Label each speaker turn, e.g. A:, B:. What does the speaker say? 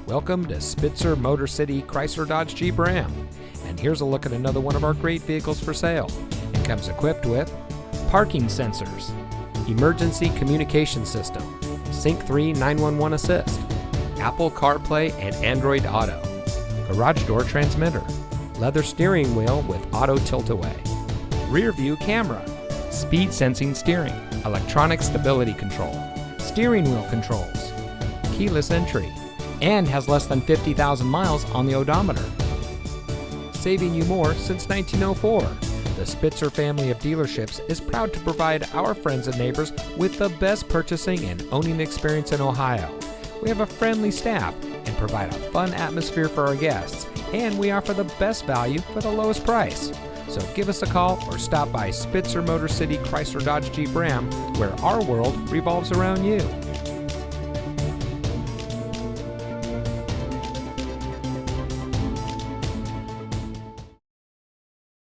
A: Welcome to Spitzer Motor City Chrysler Dodge Jeep Ram. And here's a look at another one of our great vehicles for sale. It comes equipped with parking sensors, emergency communication system, Sync 3 911 assist, Apple CarPlay and Android Auto, garage door transmitter, leather steering wheel with auto tilt-away, rear view camera, speed sensing steering, electronic stability control, steering wheel controls, keyless entry, and has less than 50,000 miles on the odometer. Saving you more since 1904. The Spitzer family of dealerships is proud to provide our friends and neighbors with the best purchasing and owning experience in Ohio. We have a friendly staff and provide a fun atmosphere for our guests, and we offer the best value for the lowest price. So give us a call or stop by Spitzer Motor City Chrysler Dodge Jeep Ram, where our world revolves around you.